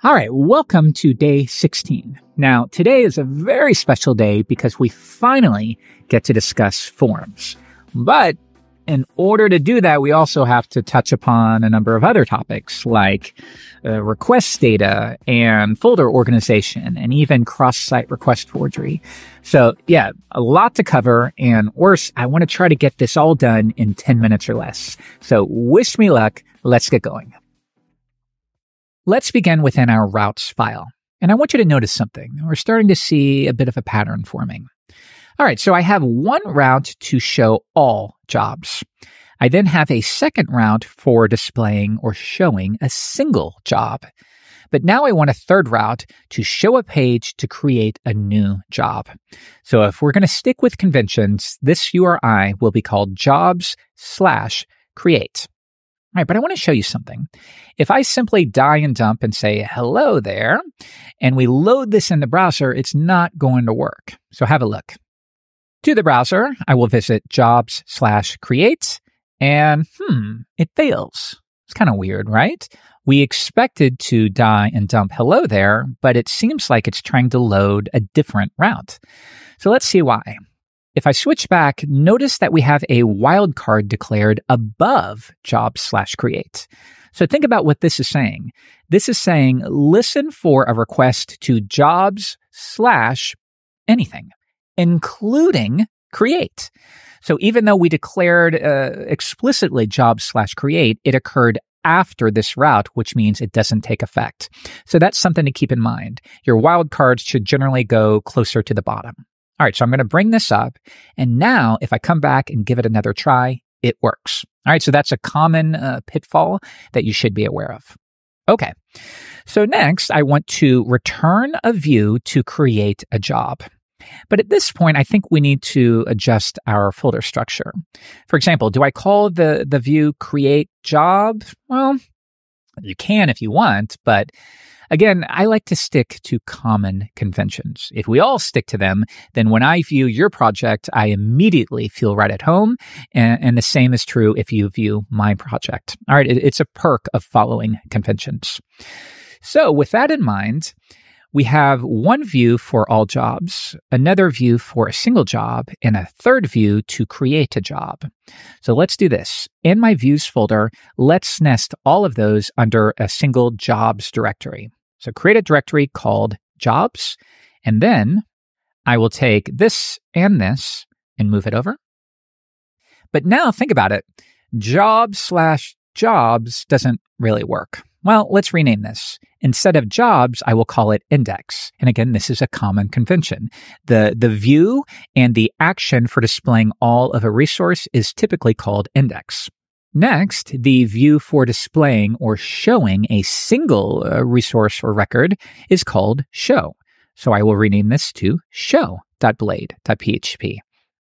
All right, welcome to day 16. Now, today is a very special day because we finally get to discuss forms. But in order to do that, we also have to touch upon a number of other topics like request data and folder organization and even cross-site request forgery. So yeah, a lot to cover, and worse, I want to try to get this all done in 10 minutes or less. So wish me luck. Let's get going. Let's begin within our routes file. And I want you to notice something. We're starting to see a bit of a pattern forming. All right, so I have one route to show all jobs. I then have a second route for displaying or showing a single job. But now I want a third route to show a page to create a new job. So if we're going to stick with conventions, this URI will be called jobs/create. All right, but I want to show you something. If I simply die and dump and say, hello there, and we load this in the browser, it's not going to work. So have a look. To the browser, I will visit jobs/create, and it fails. It's kind of weird, right? We expected to die and dump hello there, but it seems like it's trying to load a different route. So let's see why. If I switch back, notice that we have a wildcard declared above jobs/create. So think about what this is saying. This is saying, listen for a request to jobs/anything, including create. So even though we declared explicitly jobs/create, it occurred after this route, which means it doesn't take effect. So that's something to keep in mind. Your wildcards should generally go closer to the bottom. All right, so I'm going to bring this up, and now if I come back and give it another try, it works. All right, so that's a common pitfall that you should be aware of. Okay, so next I want to return a view to create a job. But at this point, I think we need to adjust our folder structure. For example, do I call the view create job? Well, you can if you want, but again, I like to stick to common conventions. If we all stick to them, then when I view your project, I immediately feel right at home. And the same is true if you view my project. All right, it's a perk of following conventions. So with that in mind, we have one view for all jobs, another view for a single job, and a third view to create a job. So let's do this. In my views folder, let's nest all of those under a single jobs directory. So create a directory called jobs, and then I will take this and move it over. But now think about it. Jobs/jobs doesn't really work. Well, let's rename this. Instead of jobs, I will call it index. And again, this is a common convention. The view and the action for displaying all of a resource is typically called index. Next, the view for displaying or showing a single resource or record is called show. So I will rename this to show.blade.php.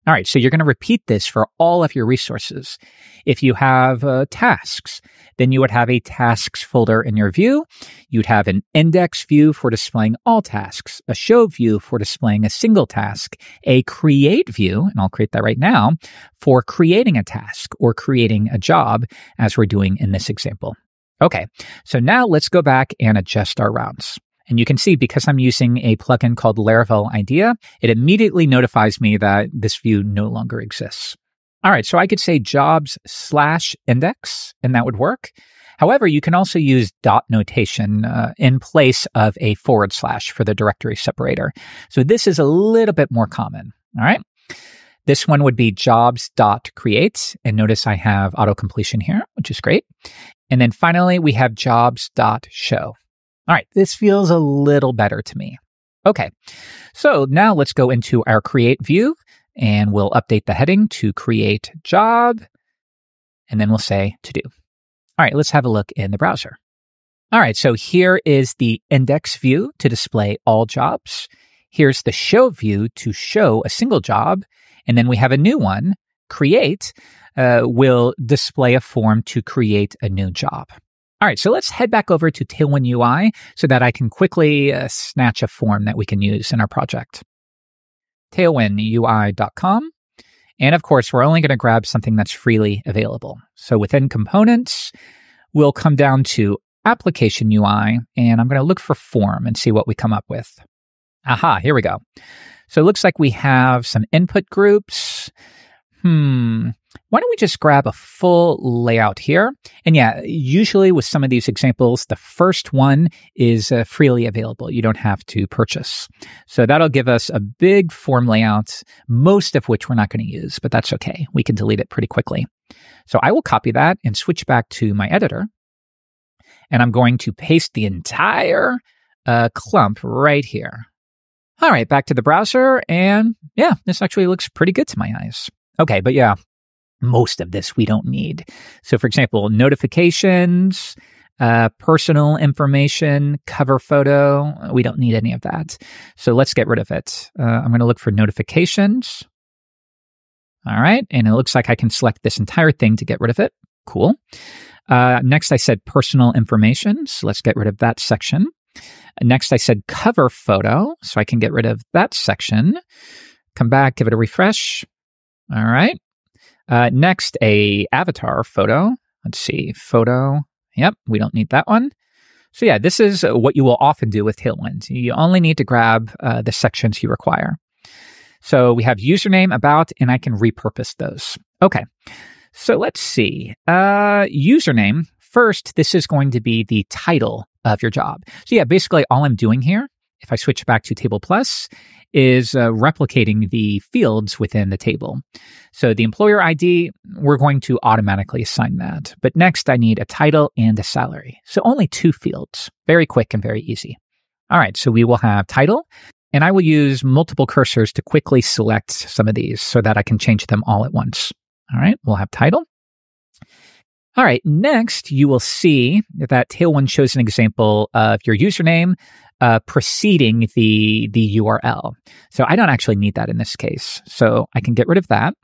All right, so you're going to repeat this for all of your resources. If you have tasks, then you would have a tasks folder in your view. You'd have an index view for displaying all tasks, a show view for displaying a single task, a create view, and I'll create that right now, for creating a task or creating a job, as we're doing in this example. Okay, so now let's go back and adjust our routes. And you can see, because I'm using a plugin called Laravel Idea, it immediately notifies me that this view no longer exists. All right, so I could say jobs/index, and that would work. However, you can also use dot notation in place of a / for the directory separator. So this is a little bit more common. All right. This one would be jobs.create. And notice I have auto-completion here, which is great. And then finally, we have jobs.show. All right, this feels a little better to me. Okay, so now let's go into our create view, and we'll update the heading to create job, and then we'll say to do. All right, let's have a look in the browser. All right, so here is the index view to display all jobs. Here's the show view to show a single job, and then we have a new one, create, will display a form to create a new job. All right, so let's head back over to Tailwind UI so that I can quickly snatch a form that we can use in our project. tailwindui.com. And of course, we're only going to grab something that's freely available. So within components, we'll come down to application UI, and I'm going to look for form and see what we come up with. Aha, here we go. So it looks like we have some input groups. Why don't we just grab a full layout here? And yeah, usually with some of these examples, the first one is freely available. You don't have to purchase. So that'll give us a big form layout, most of which we're not going to use, but that's okay. We can delete it pretty quickly. So I will copy that and switch back to my editor. And I'm going to paste the entire clump right here. All right, back to the browser. And yeah, this actually looks pretty good to my eyes. Okay, but yeah, most of this we don't need. So for example, notifications, personal information, cover photo, we don't need any of that. So let's get rid of it. I'm going to look for notifications. All right, and it looks like I can select this entire thing to get rid of it. Cool. Next, I said personal information, so let's get rid of that section. Next, I said cover photo, so I can get rid of that section. Come back, give it a refresh. All right. Next, a avatar photo. Let's see, photo. Yep, we don't need that one. So yeah, this is what you will often do with Tailwind. You only need to grab the sections you require. So we have username, about, and I can repurpose those. Okay, so let's see. Username, first, this is going to be the title of your job. So yeah, basically all I'm doing here, if I switch back to Table Plus, is replicating the fields within the table. So the employer ID, we're going to automatically assign that. But next, I need a title and a salary. So only 2 fields. Very quick and very easy. All right, so we will have title, and I will use multiple cursors to quickly select some of these so that I can change them all at once. All right, we'll have title. All right, next, you will see that Tailwind shows an example of your username preceding the URL. So I don't actually need that in this case. So I can get rid of that.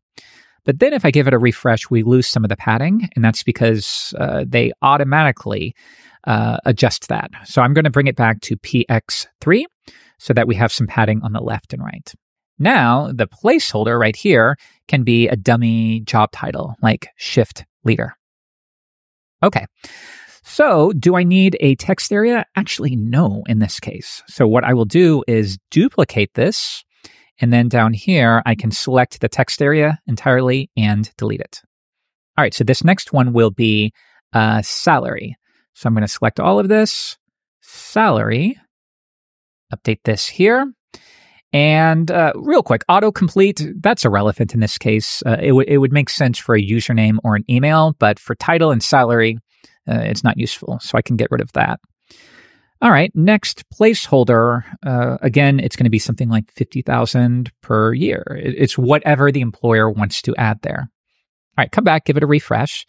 But then if I give it a refresh, we lose some of the padding, and that's because they automatically adjust that. So I'm going to bring it back to PX3 so that we have some padding on the left and right. Now, the placeholder right here can be a dummy job title, like Shift Leader. Okay. So do I need a text area? Actually, no, in this case. So what I will do is duplicate this. And then down here, I can select the text area entirely and delete it. All right. So this next one will be salary. So I'm going to select all of this, salary, update this here. And real quick, autocomplete, that's irrelevant in this case. It would make sense for a username or an email, but for title and salary, it's not useful. So I can get rid of that. All right, next placeholder. Again, it's going to be something like 50,000 per year. It's whatever the employer wants to add there. All right, come back, give it a refresh.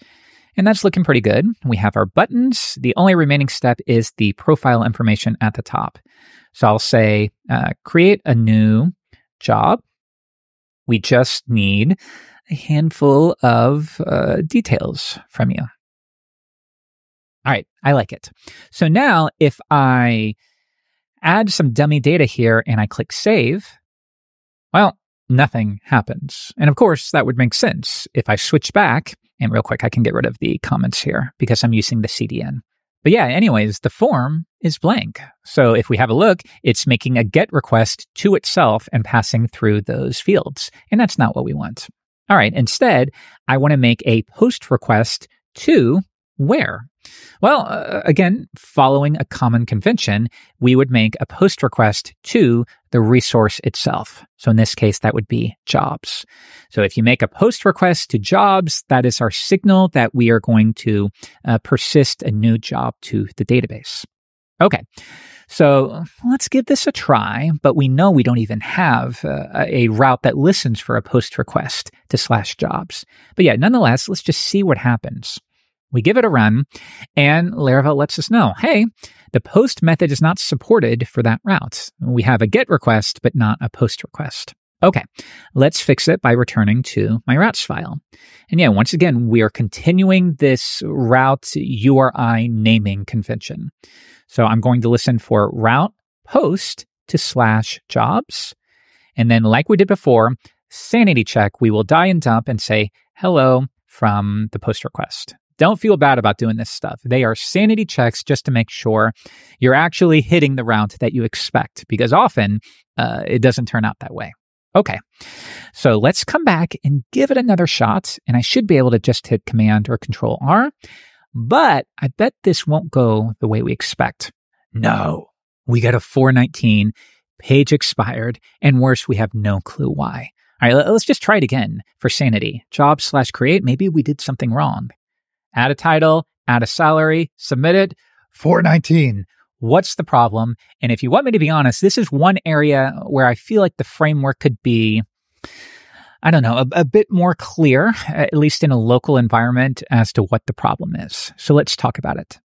And that's looking pretty good. We have our buttons. The only remaining step is the profile information at the top. So I'll say, create a new job. We just need a handful of details from you. All right, I like it. So now if I add some dummy data here and I click save, well, nothing happens. And of course, that would make sense. If I switch back, and real quick, I can get rid of the comments here because I'm using the CDN. But yeah, anyways, the form is blank. So if we have a look, it's making a GET request to itself and passing through those fields. And that's not what we want. All right, instead, I want to make a POST request to where? Well, again, following a common convention, we would make a POST request to the resource itself. So in this case, that would be jobs. So if you make a POST request to jobs, that is our signal that we are going to persist a new job to the database. Okay, so let's give this a try, but we know we don't even have a route that listens for a POST request to /jobs. But yeah, nonetheless, let's just see what happens. We give it a run, and Laravel lets us know, hey, the POST method is not supported for that route. We have a GET request, but not a POST request. Okay, let's fix it by returning to my routes file. And yeah, once again, we are continuing this route URI naming convention. So I'm going to listen for route POST to /jobs. And then like we did before, sanity check, we will die and dump and say, hello, from the POST request. don't feel bad about doing this stuff. They are sanity checks just to make sure you're actually hitting the route that you expect, because often it doesn't turn out that way. Okay, so let's come back and give it another shot, and I should be able to just hit Command or Control R, but I bet this won't go the way we expect. No, we got a 419, page expired, and worse, we have no clue why. All right, let's just try it again for sanity. Job/create, maybe we did something wrong. Add a title, add a salary, submit it, 419. What's the problem? And if you want me to be honest, this is one area where I feel like the framework could be, I don't know, a bit more clear, at least in a local environment, as to what the problem is. So let's talk about it.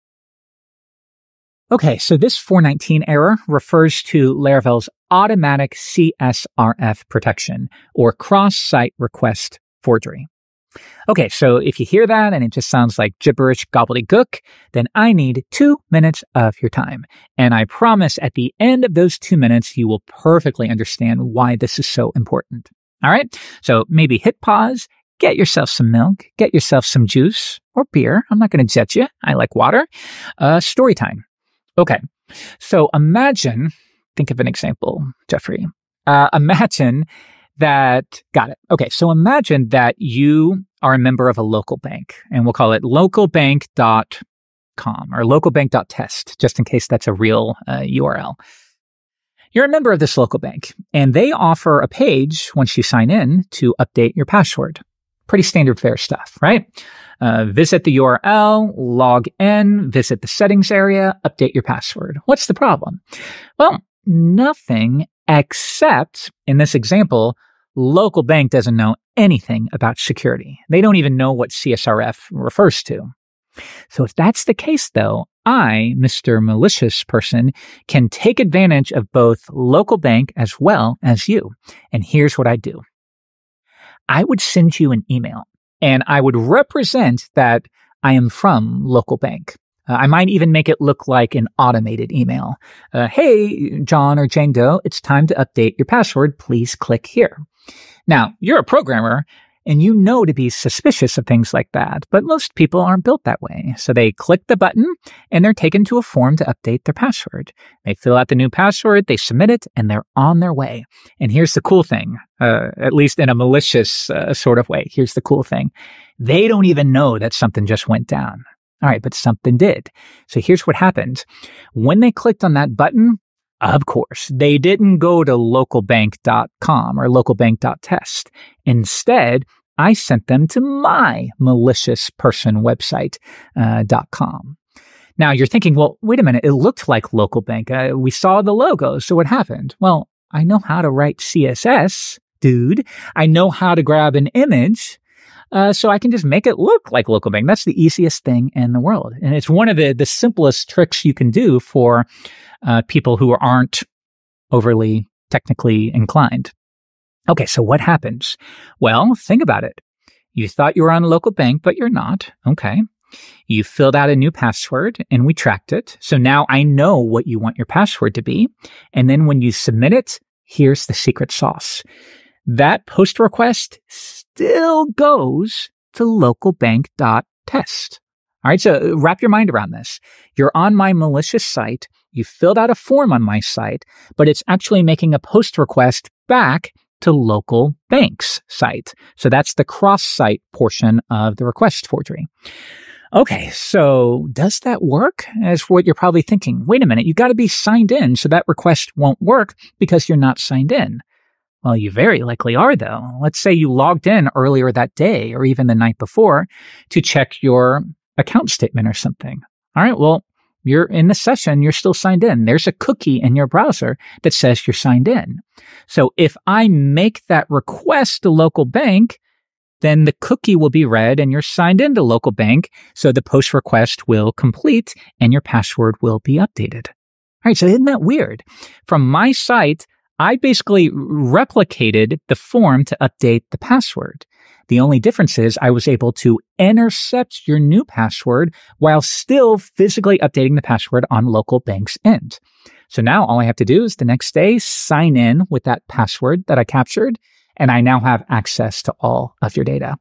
Okay, so this 419 error refers to Laravel's automatic CSRF protection, or cross-site request forgery. Okay, so if you hear that and it just sounds like gibberish gobbledygook, then I need 2 minutes of your time. And I promise at the end of those 2 minutes, you will perfectly understand why this is so important. All right, so maybe hit pause, get yourself some milk, get yourself some juice or beer. I'm not going to judge you. I like water. Story time. Okay, so think of an example, Jeffrey. Imagine that you are a member of a local bank, and we'll call it localbank.com or localbank.test, just in case that's a real URL. You're a member of this local bank, and they offer a page once you sign in to update your password. Pretty standard fare stuff, right? Visit the URL, log in, visit the settings area, update your password. What's the problem? Well, nothing except, in this example, local bank doesn't know anything about security. They don't even know what CSRF refers to. So if that's the case, though, I, Mr. Malicious Person, can take advantage of both local bank as well as you. And here's what I do. I would send you an email, and I would represent that I am from local bank. I might even make it look like an automated email. Hey, John or Jane Doe, it's time to update your password. Please click here. Now, you're a programmer, and you know to be suspicious of things like that, but most people aren't built that way. So they click the button, and they're taken to a form to update their password. They fill out the new password, they submit it, and they're on their way. And here's the cool thing, at least in a malicious sort of way. Here's the cool thing. They don't even know that something just went down. All right, but something did. So here's what happened. When they clicked on that button, of course, they didn't go to localbank.com or localbank.test. Instead, I sent them to my malicious person website, .com. Now, you're thinking, well, wait a minute, it looked like local bank. We saw the logo, so what happened? Well, I know how to write CSS, dude. I know how to grab an image. So I can just make it look like local bank. That's the easiest thing in the world. And it's one of the simplest tricks you can do for people who aren't overly technically inclined. Okay, so what happens? Well, think about it. You thought you were on a local bank, but you're not. Okay. You filled out a new password, and we tracked it. So now I know what you want your password to be. And then when you submit it, here's the secret sauce. That post request still goes to localbank.test. All right, so wrap your mind around this. You're on my malicious site. You filled out a form on my site, but it's actually making a post request back to local bank's site. So that's the cross-site portion of the request forgery. Okay, so does that work? As what you're probably thinking, wait a minute, you got to be signed in, so that request won't work because you're not signed in. Well, you very likely are, though. Let's say you logged in earlier that day or even the night before to check your account statement or something. All right, well, you're in the session, you're still signed in. There's a cookie in your browser that says you're signed in. So if I make that request to local bank, then the cookie will be read and you're signed into local bank. So the post request will complete and your password will be updated. All right, so isn't that weird? From my site, I basically replicated the form to update the password. The only difference is I was able to intercept your new password while still physically updating the password on local bank's end. So now all I have to do is the next day sign in with that password that I captured, and I now have access to all of your data.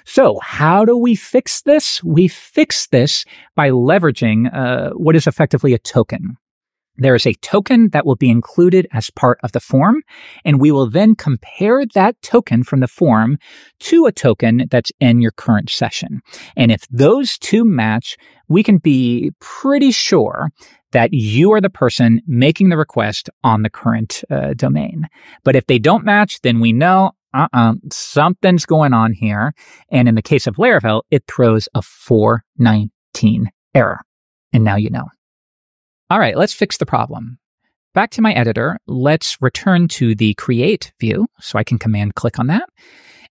So how do we fix this? We fix this by leveraging what is effectively a token. There is a token that will be included as part of the form, and we will then compare that token from the form to a token that's in your current session. And if those two match, we can be pretty sure that you are the person making the request on the current domain. But if they don't match, then we know something's going on here. And in the case of Laravel, it throws a 419 error. And now you know. All right, let's fix the problem. Back to my editor, let's return to the create view, so I can command click on that.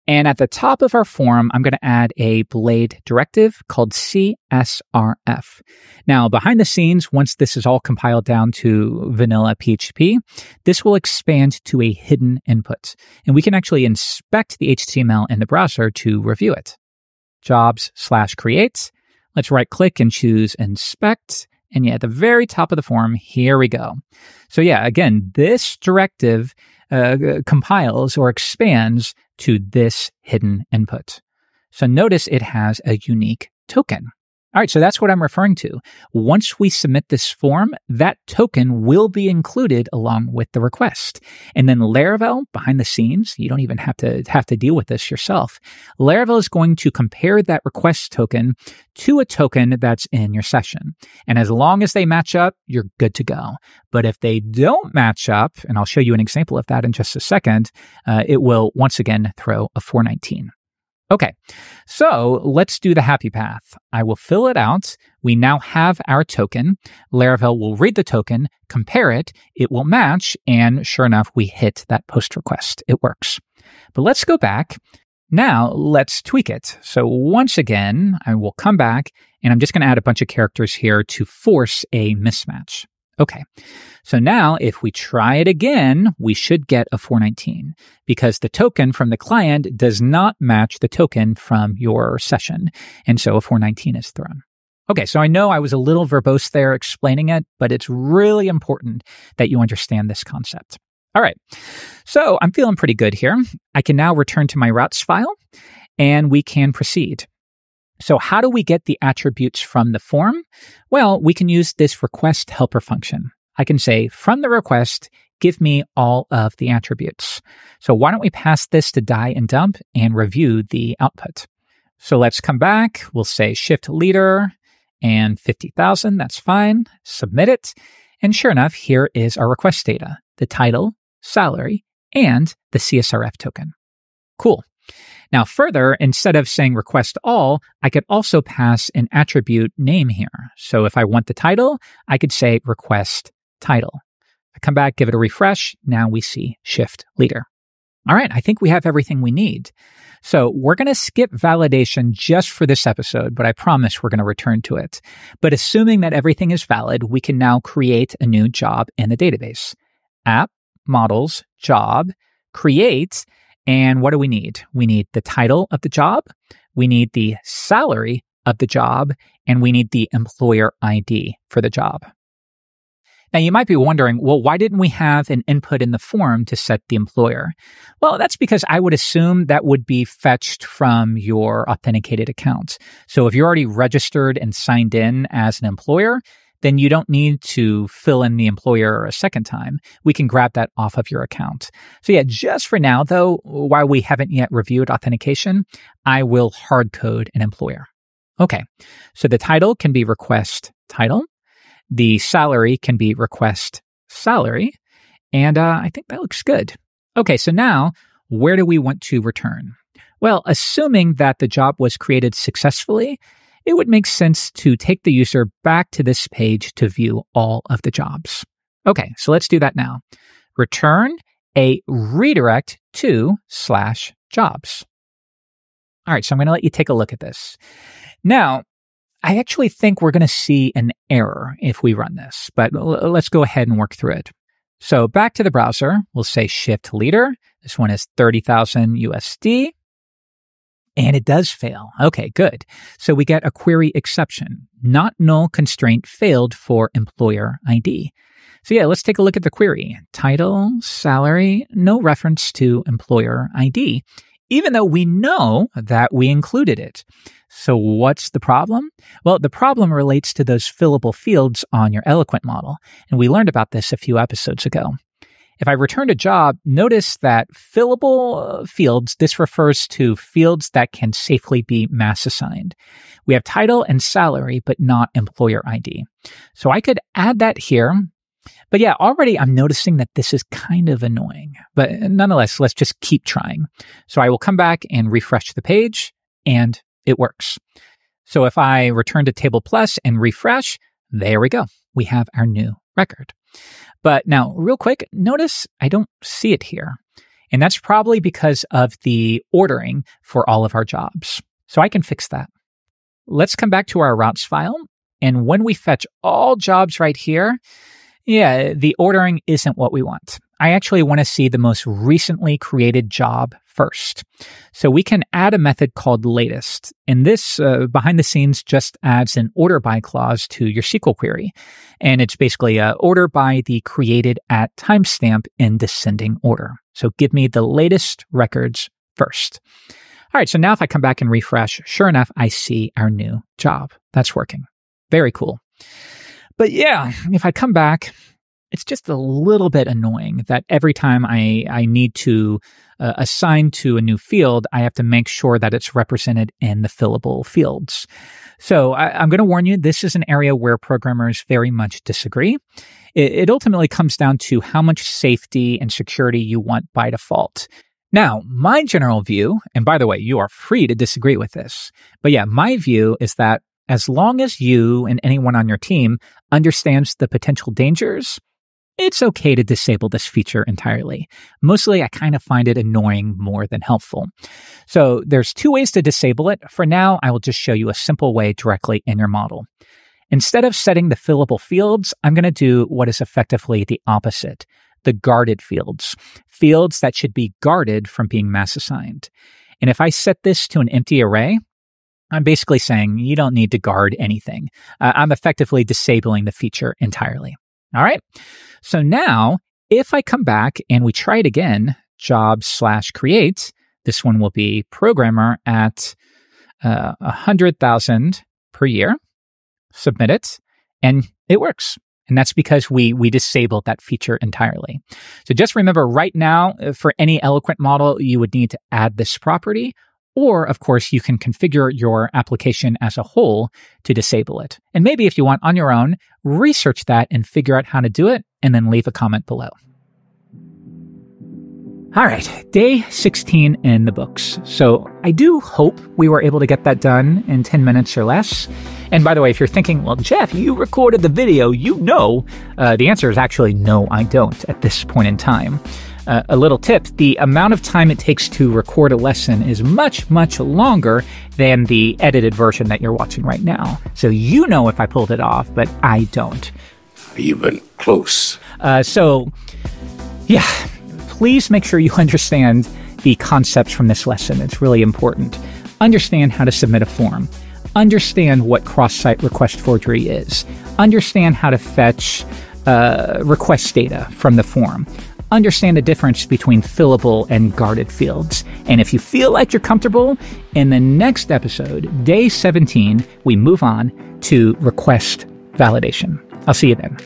And at the top of our form, I'm going to add a blade directive called CSRF. Now, behind the scenes, once this is all compiled down to vanilla PHP, this will expand to a hidden input. And we can actually inspect the HTML in the browser to review it. Jobs/create. Let's right click and choose inspect. And yeah, at the very top of the form, here we go. So yeah, again, this directive compiles or expands to this hidden input. So notice it has a unique token. All right, so that's what I'm referring to. Once we submit this form, that token will be included along with the request. And then Laravel, behind the scenes, you don't even have to deal with this yourself. Laravel is going to compare that request token to a token that's in your session. And as long as they match up, you're good to go. But if they don't match up, and I'll show you an example of that in just a second, it will once again throw a 419. Okay, so let's do the happy path. I will fill it out. We now have our token. Laravel will read the token, compare it, it will match, and sure enough, we hit that post request. It works. But let's go back. Now, let's tweak it. So once again, I will come back, and I'm just going to add a bunch of characters here to force a mismatch. Okay, so now if we try it again, we should get a 419 because the token from the client does not match the token from your session. And so a 419 is thrown. Okay, so I know I was a little verbose there explaining it, but it's really important that you understand this concept. All right, so I'm feeling pretty good here. I can now return to my routes file and we can proceed. So how do we get the attributes from the form? Well, we can use this request helper function. I can say, from the request, give me all of the attributes. So why don't we pass this to die and dump and review the output? So let's come back. We'll say shift leader and 50,000. That's fine. Submit it. And sure enough, here is our request data, the title, salary, and the CSRF token. Cool. Now further, instead of saying request all, I could also pass an attribute name here. So if I want the title, I could say request title. I come back, give it a refresh. Now we see shift leader. All right, I think we have everything we need. So we're going to skip validation just for this episode, but I promise we're going to return to it. But assuming that everything is valid, we can now create a new job in the database. App, models, job, create. And what do we need? We need the title of the job, we need the salary of the job, and we need the employer ID for the job. Now, you might be wondering, well, why didn't we have an input in the form to set the employer? Well, that's because I would assume that would be fetched from your authenticated account. So if you're already registered and signed in as an employer, then you don't need to fill in the employer a second time. We can grab that off of your account. So yeah, just for now, though, while we haven't yet reviewed authentication, I will hard code an employer. Okay, so the title can be request title. The salary can be request salary. And I think that looks good. Okay, so now where do we want to return? Well, assuming that the job was created successfully, it would make sense to take the user back to this page to view all of the jobs. Okay, so let's do that now. Return a redirect to /jobs. All right, so I'm going to let you take a look at this. Now, I actually think we're going to see an error if we run this, but let's go ahead and work through it. So back to the browser, we'll say shift leader. This one is 30,000 USD. And it does fail. Okay, good. So we get a query exception. Not null constraint failed for employer ID. So yeah, let's take a look at the query. Title, salary, no reference to employer ID. even though we know that we included it. So what's the problem? Well, the problem relates to those fillable fields on your Eloquent model, and we learned about this a few episodes ago. If I return a job, notice that fillable fields, this refers to fields that can safely be mass assigned. We have title and salary, but not employer ID. So I could add that here. But yeah, already I'm noticing that this is kind of annoying. But nonetheless, let's just keep trying. So I will come back and refresh the page, and it works. So if I return to Table Plus and refresh, there we go. We have our new record. But now, real quick, notice I don't see it here. And that's probably because of the ordering for all of our jobs. So I can fix that. Let's come back to our routes file. And when we fetch all jobs right here, yeah, the ordering isn't what we want. I actually want to see the most recently created job first. So we can add a method called latest. And this, behind the scenes, just adds an order by clause to your SQL query. And it's basically order by the created at timestamp in descending order. So give me the latest records first. All right, so now if I come back and refresh, sure enough, I see our new job. That's working. Very cool. But yeah, if I come back, it's just a little bit annoying that every time I need to assign to a new field, I have to make sure that it's represented in the fillable fields. So I'm going to warn you, this is an area where programmers very much disagree. It ultimately comes down to how much safety and security you want by default. Now, my general view, and by the way, you are free to disagree with this, but yeah, my view is that as long as you and anyone on your team understands the potential dangers, it's okay to disable this feature entirely. Mostly, I kind of find it annoying more than helpful. So there's two ways to disable it. For now, I will just show you a simple way directly in your model. Instead of setting the fillable fields, I'm going to do what is effectively the opposite, the guarded fields, fields that should be guarded from being mass assigned. And if I set this to an empty array, I'm basically saying you don't need to guard anything. I'm effectively disabling the feature entirely. All right. So now if I come back and we try it again, job/create, this one will be programmer at 100,000 per year, submit it, and it works. And that's because we disabled that feature entirely. So just remember right now, for any Eloquent model, you would need to add this property. Or, of course, you can configure your application as a whole to disable it. And maybe if you want on your own, research that and figure out how to do it, and then leave a comment below. All right, day 16 in the books. So I do hope we were able to get that done in 10 minutes or less. And by the way, if you're thinking, well, Jeff, you recorded the video, you know, the answer is actually no, I don't at this point in time. A little tip, the amount of time it takes to record a lesson is much, much longer than the edited version that you're watching right now. So you know if I pulled it off, but I don't. Even close. So, yeah, please make sure you understand the concepts from this lesson. It's really important. Understand how to submit a form. Understand what cross-site request forgery is. Understand how to fetch request data from the form. Understand the difference between fillable and guarded fields. And if you feel like you're comfortable, in the next episode, day 17, we move on to request validation. I'll see you then.